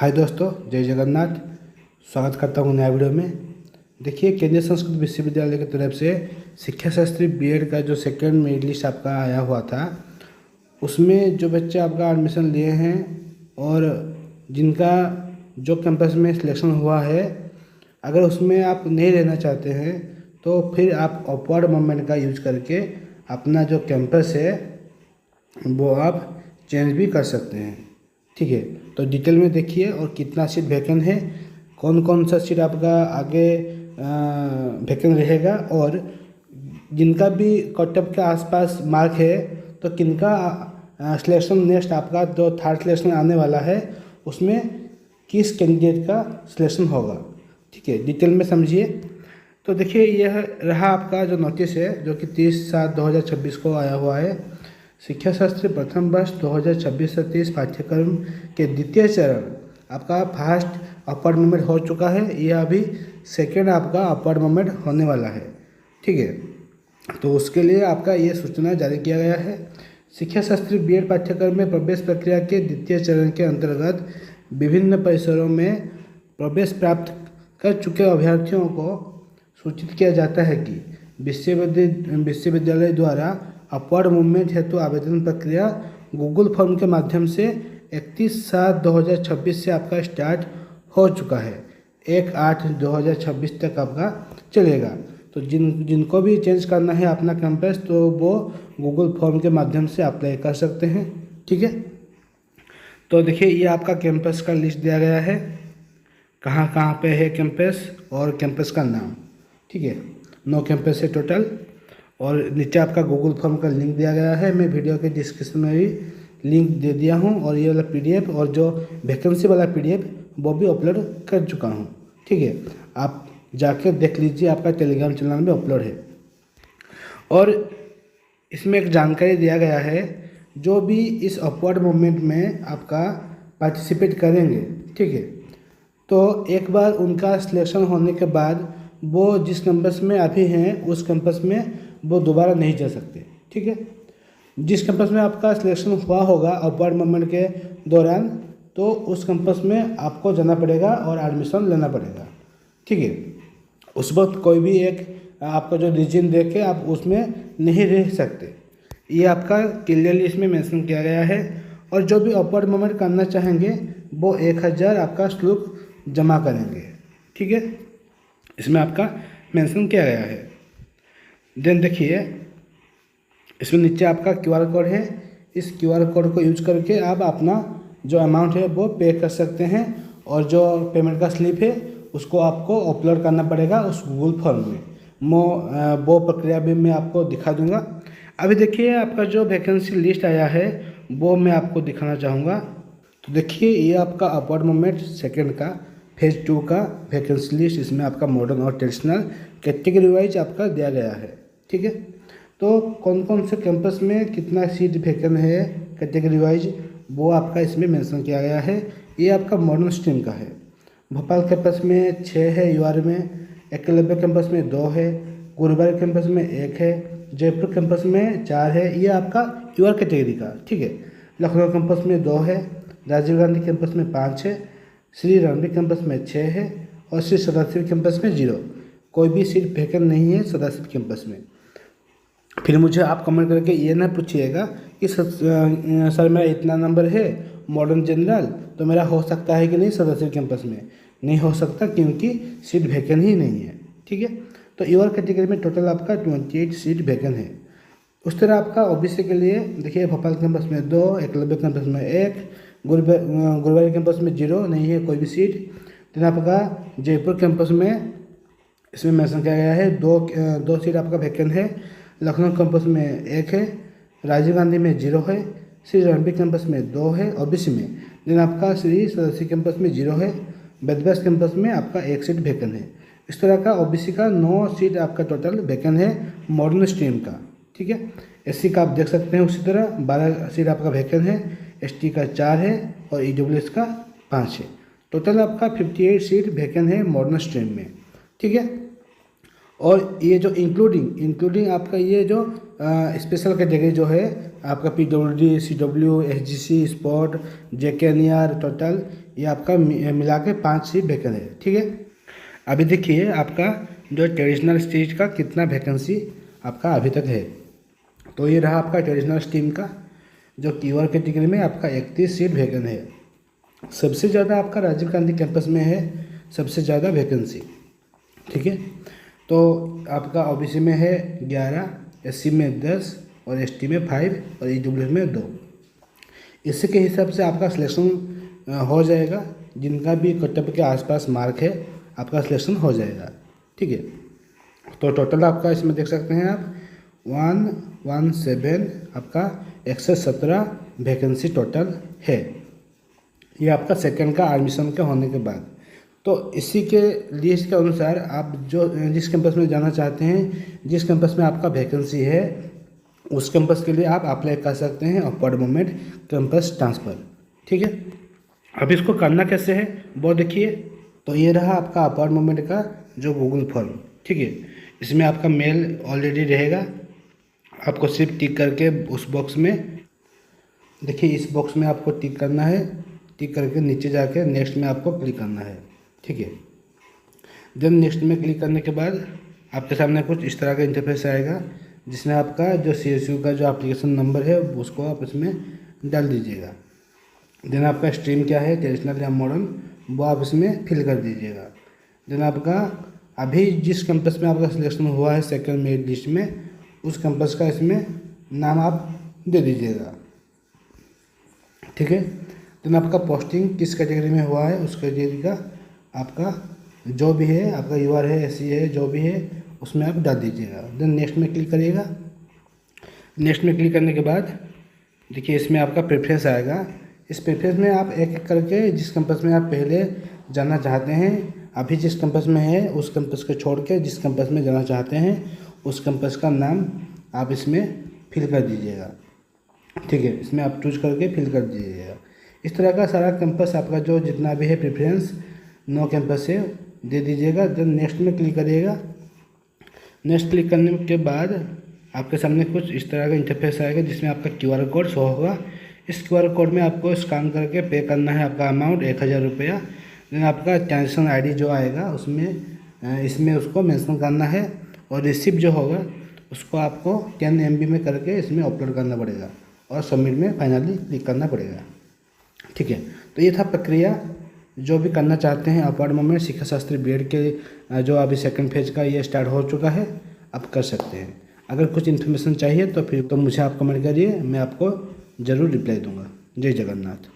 हाय दोस्तों, जय जगन्नाथ। स्वागत करता हूँ नया वीडियो में। देखिए, केंद्रीय संस्कृत विश्वविद्यालय की तरफ से शिक्षा शास्त्री बीएड का जो सेकेंड मेरिट लिस्ट आपका आया हुआ था, उसमें जो बच्चे आपका एडमिशन लिए हैं और जिनका जो कैंपस में सिलेक्शन हुआ है, अगर उसमें आप नहीं रहना चाहते हैं तो फिर आप अपवर्ड मूवमेंट का यूज करके अपना जो कैंपस है वो आप चेंज भी कर सकते हैं। ठीक है, तो डिटेल में देखिए और कितना सीट वैकेंट है, कौन कौन सा सीट आपका आगे वैकेंट रहेगा और जिनका भी कट ऑफ के आसपास मार्क है तो किनका सिलेक्शन नेक्स्ट आपका जो थर्ड सिलेक्शन आने वाला है उसमें किस कैंडिडेट का सिलेक्शन होगा। ठीक है, डिटेल में समझिए। तो देखिए, यह रहा आपका जो नोटिस है जो कि 30/7/2026 को आया हुआ है। शिक्षा शास्त्री प्रथम वर्ष 2026 से 30 पाठ्यक्रम के द्वितीय चरण आपका फर्स्ट अपवर्ड मूवमेंट हो चुका है। यह अभी सेकेंड आपका अपवर्ड मूवमेंट होने वाला है। ठीक है, तो उसके लिए आपका ये सूचना जारी किया गया है। शिक्षा शास्त्री बीएड पाठ्यक्रम में प्रवेश प्रक्रिया के द्वितीय चरण के अंतर्गत विभिन्न परिसरों में प्रवेश प्राप्त कर चुके अभ्यर्थियों को सूचित किया जाता है कि विश्वविद्यालय द्वारा अपवर्ड मूवमेंट हेतु आवेदन प्रक्रिया गूगल फॉर्म के माध्यम से 31/7/2026 से आपका स्टार्ट हो चुका है। 1/8/2026 तक आपका चलेगा। तो जिनको भी चेंज करना है अपना कैंपस तो वो गूगल फॉर्म के माध्यम से अप्लाई कर सकते हैं। ठीक है, तो देखिए, ये आपका कैंपस का लिस्ट दिया गया है, कहाँ कहाँ पे है कैंपस और कैंपस का नाम। ठीक है, 9 कैंपस है टोटल और नीचे आपका गूगल फॉर्म का लिंक दिया गया है। मैं वीडियो के डिस्क्रिप्शन में भी लिंक दे दिया हूँ और ये वाला पीडीएफ और जो वैकेंसी वाला पीडीएफ वो भी अपलोड कर चुका हूँ। ठीक है, आप जाके देख लीजिए, आपका टेलीग्राम चैनल में अपलोड है। और इसमें एक जानकारी दिया गया है, जो भी इस अपवर्ड मूवमेंट में आपका पार्टिसिपेट करेंगे, ठीक है, तो एक बार उनका सिलेक्शन होने के बाद वो जिस कैंपस में अभी हैं उस कैंपस में वो दोबारा नहीं जा सकते। ठीक है, जिस कैंपस में आपका सिलेक्शन हुआ होगा अपवर्ड मूवमेंट के दौरान तो उस कैंपस में आपको जाना पड़ेगा और एडमिशन लेना पड़ेगा। ठीक है, उस वक्त कोई भी एक आपका जो रीजन देख के आप उसमें नहीं रह सकते, ये आपका क्लियरली इसमें मेंशन किया गया है। और जो भी अपवर्ड मूवमेंट करना चाहेंगे वो 1000 आपका शुल्क जमा करेंगे। ठीक है, इसमें आपका मेंशन किया गया है। देन देखिए, इसमें नीचे आपका क्यूआर कोड है। इस क्यूआर कोड को यूज करके आप अपना जो अमाउंट है वो पे कर सकते हैं और जो पेमेंट का स्लिप है उसको आपको अपलोड करना पड़ेगा उस गूगल फॉर्म में। वो प्रक्रिया भी मैं आपको दिखा दूंगा। अभी देखिए, आपका जो वैकेंसी लिस्ट आया है वो मैं आपको दिखाना चाहूँगा। तो देखिए, ये आपका अपवर्ड मूवमेंट सेकेंड का फेज़ 2 का वैकेंसी लिस्ट, इसमें आपका मॉडर्न और ट्रेडिशनल कैटेगरी वाइज आपका दिया गया है। ठीक है, तो कौन कौन से कैंपस में कितना सीट वैकेंट है कैटेगरी वाइज वो आपका इसमें मेंशन किया गया है। ये आपका मॉडर्न स्ट्रीम का है। भोपाल कैंपस में 6 है, यूआर में, एकलव्य कैंपस में 2 है, गुरुवार कैंपस में 1 है, जयपुर कैंपस में 4 है, ये आपका यूआर कैटेगरी का। ठीक है, लखनऊ कैंपस में 2 है, राजीव गांधी कैंपस में 5 है, श्री रणवीर कैंपस में 6 है और श्री सदाशिव कैंपस में 0। कोई भी सीट वैकेंट नहीं है सदाशिव कैंपस में। फिर मुझे आप कमेंट करके ये ना पूछिएगा कि सर मेरा इतना नंबर है मॉडर्न जनरल तो मेरा हो सकता है कि नहीं सदाशिव कैंपस में। नहीं हो सकता क्योंकि सीट वैकेंट ही नहीं है। ठीक है, तो यूआर कैटेगरी में टोटल आपका 28 सीट वैकेंट है। उस तरह आपका ओबीसी के लिए देखिए, भोपाल कैंपस में 2, एकलव्य कैंपस में 1, गुरुवार कैंपस में 0 नहीं है कोई भी सीट। देन आपका जयपुर कैंपस में इसमें मेंशन किया गया है 2 सीट आपका वैकेंट है। लखनऊ कैंपस में 1 है, राजीव गांधी में 0 है, श्री रणवीर कैंपस में 2 है ओबीसी में। देन आपका श्री सदाशिव कैंपस में 0 है, वेदव्यास कैंपस में आपका 1 सीट वैकेंट है। इस तरह का ओबीसी का 9 सीट आपका टोटल वैकेंट है मॉडर्न स्ट्रीम का। ठीक है, एससी का आप देख सकते हैं उसी तरह 12 सीट आपका वैकेंट है, एसटी का 4 है और ईडब्ल्यूएस का 5 है। टोटल आपका 58 सीट वैकेंट है मॉडर्न स्ट्रीम में। ठीक है, और ये जो इंक्लूडिंग आपका ये जो स्पेशल कैटेगरी जो है आपका PWD, CW, SGC, spot, JKNR total, ये आपका मिला के 5 ही वैकेंसी है। ठीक है, अभी देखिए आपका जो ट्रेडिशनल स्टेज का कितना वैकेंसी आपका अभी तक है। तो ये रहा आपका ट्रेडिशनल स्ट्रीम का जो कीवर कैटेगरी में आपका 31 सीट वैकेंट है। सबसे ज़्यादा आपका राजीव गांधी कैंपस में है सबसे ज़्यादा वैकेंसी। ठीक है, तो आपका OBC में है 11, SC में 10 और ST में 5 और EWS में 2। इसी के हिसाब से आपका सिलेक्शन हो जाएगा। जिनका भी कटअप के आसपास मार्क है आपका सिलेक्शन हो जाएगा। ठीक है, तो टोटल आपका इसमें देख सकते हैं आप 117 आपका 117 वैकेंसी टोटल है। ये आपका सेकंड का एडमिशन के होने के बाद। तो इसी के लिस्ट के अनुसार आप जो जिस कैंपस में जाना चाहते हैं, जिस कैंपस में आपका वैकेंसी है, उस कैंपस के लिए आप अप्लाई कर सकते हैं अपवर्ड मूवमेंट कैंपस ट्रांसफ़र। ठीक है, अब इसको करना कैसे है वो देखिए। तो ये रहा आपका अपवर्ड मूवमेंट का जो गूगल फॉर्म। ठीक है, इसमें आपका मेल ऑलरेडी रहेगा। आपको सिर्फ टिक करके उस बॉक्स में देखिए, इस बॉक्स में आपको टिक करना है। टिक करके नीचे जाके नेक्स्ट में आपको क्लिक करना है। ठीक है, देन नेक्स्ट में क्लिक करने के बाद आपके सामने कुछ इस तरह का इंटरफेस आएगा, जिसमें आपका जो CSU का जो एप्लीकेशन नंबर है उसको आप इसमें डाल दीजिएगा। देन आपका स्ट्रीम क्या है, ट्रेडिशनल या मॉडर्न, वो आप इसमें फिल कर दीजिएगा। देन आपका अभी जिस कैंपस में आपका सिलेक्शन हुआ है सेकंड मेरिट लिस्ट में, उस कैंपस का इसमें नाम आप दे दीजिएगा। ठीक है, देन आपका पोस्टिंग किस कैटेगरी में हुआ है उस कैटेगरी का आपका जो भी है, आपका UR है, SC है, जो भी है उसमें आप डाल दीजिएगा। देन नेक्स्ट में क्लिक करिएगा। नेक्स्ट में क्लिक करने के बाद देखिए इसमें आपका प्रेफरेंस आएगा। इस प्रेफरेंस में आप एक एक करके जिस कैंपस में आप पहले जाना चाहते हैं, अभी जिस कैंपस में है उस कैंपस को छोड़ के जिस कैंपस में जाना चाहते हैं उस कैंपस का नाम आप इसमें फिल कर दीजिएगा। ठीक है, इसमें आप चूज करके फिल कर दीजिएगा। इस तरह का सारा कैंपस आपका जो जितना भी है प्रेफरेंस 9 कैंपस से दे दीजिएगा। देन नेक्स्ट में क्लिक करिएगा। नेक्स्ट क्लिक करने के बाद आपके सामने कुछ इस तरह का इंटरफेस आएगा, जिसमें आपका QR कोड शो होगा। इस QR कोड में आपको स्कैन करके पे करना है आपका अमाउंट 1000 रुपया। देन आपका ट्रांजेक्शन ID जो आएगा उसमें इसमें उसको मेंशन करना है, और रिसिप्ट जो होगा उसको आपको 10 MB में करके इसमें अपलोड करना पड़ेगा और सबमिट में फाइनली क्लिक करना पड़ेगा। ठीक है, तो ये था प्रक्रिया। जो भी करना चाहते हैं अपवर्ड मूवमेंट शिक्षा शास्त्री B.Ed के जो अभी सेकंड फेज का ये स्टार्ट हो चुका है, आप कर सकते हैं। अगर कुछ इन्फॉर्मेशन चाहिए तो फिर तो मुझे आप कमेंट करिए, मैं आपको ज़रूर रिप्लाई दूंगा। जय जगन्नाथ।